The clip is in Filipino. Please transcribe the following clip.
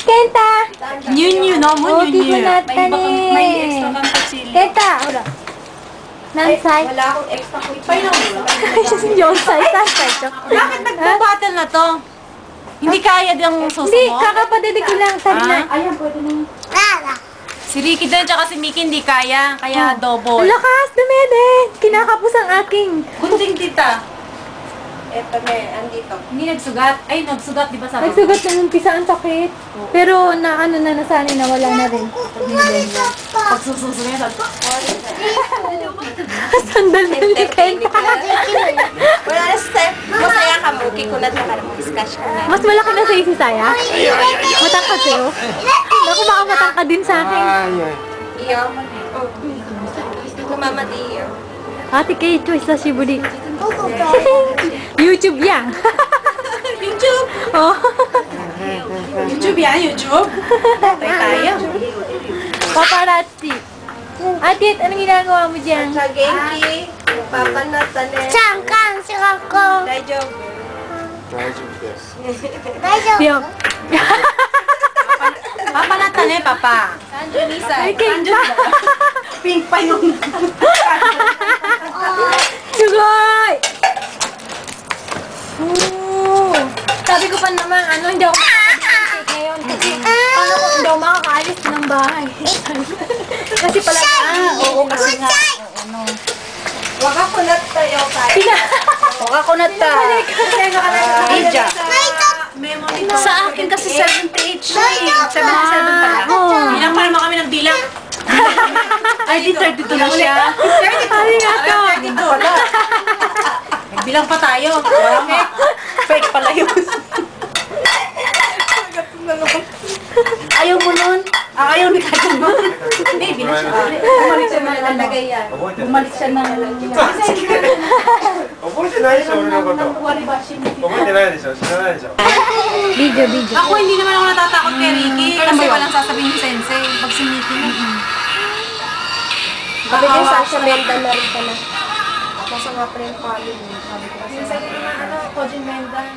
Kenta! New, no? New. May extra kang patsili. Kenta! Ura. Nansay? Wala akong extra quick. Ay, siya si Jonsay. Tansay. Bakit nagbabattle na to? Hindi kaya diyang susunod? Hindi, kakapadili ko lang. Sabi na. Ayan, pwede na. Si Ricky din, tsaka si Mickey hindi kaya. Kaya double. Ang lakas, dumede. Kinakapos ang aking. Kunting tita. Eto na, andito. Hindi nagsugat. Ay, nagsugat, di ba sabi? Nagsugat ng umpisa ang sakit. Pero nasanay na wala na rin. Pag sususunod niya, sabi, Sandal na ni Kenta. Wala na step. Masaya ka mo. Kikulat na ka na mag-scratch ka na. Mas malaki na sa si Saya. Matangkad sa'yo. Ako baka matangkad din sa akin. Iyo. Kumamati iyo. Ate Kay, choice sa Shiburi. YouTube yan. YouTube! Oh. YouTube yan, YouTube! Patay tayo. Paparazzi. Ate, anong ginagawa mo dyan? Sa Genki. Papanatan eh. 잠깐 시간고 Medyo. Diyo. Papanatan eh, Papa. Ay, Kenta. Pink pa yung... Sugay! Ooh. Sabi ko pa naman, hindi ako makakaalis ngayon. Kasi, paano kung hindi ako makakaalis ng bahay? Kasi pala, Oo, kasi nga. Ano. Wakakunat tayo tayo. Wakakunat ta. Ija. Memory Sa akin kasi 78 siya eh. 77 pala. Bilang pa naman kami ng bilang. Ay, di 32 na siya. Arigato. 32 pala. Bilang pa tayo. Fake pala yun. Ayaw mo nun? Ayaw ni Kajun nun? Hindi, bilang siya. Bumalik siya ng nalagay yan. Bumalik siya ng... 覚えてないでしょ、俺のこと。覚えてないでしょ、知らないでしょ。 Video. Ako hindi naman ako natatakot kay Ricky. Kasi walang sasabihin ni Sensei. Pag si Mickey na. Sabi ko sa Menda na rin pala. Nasa nga pa rin college. Sabi ko kasi. Kojin Mendan.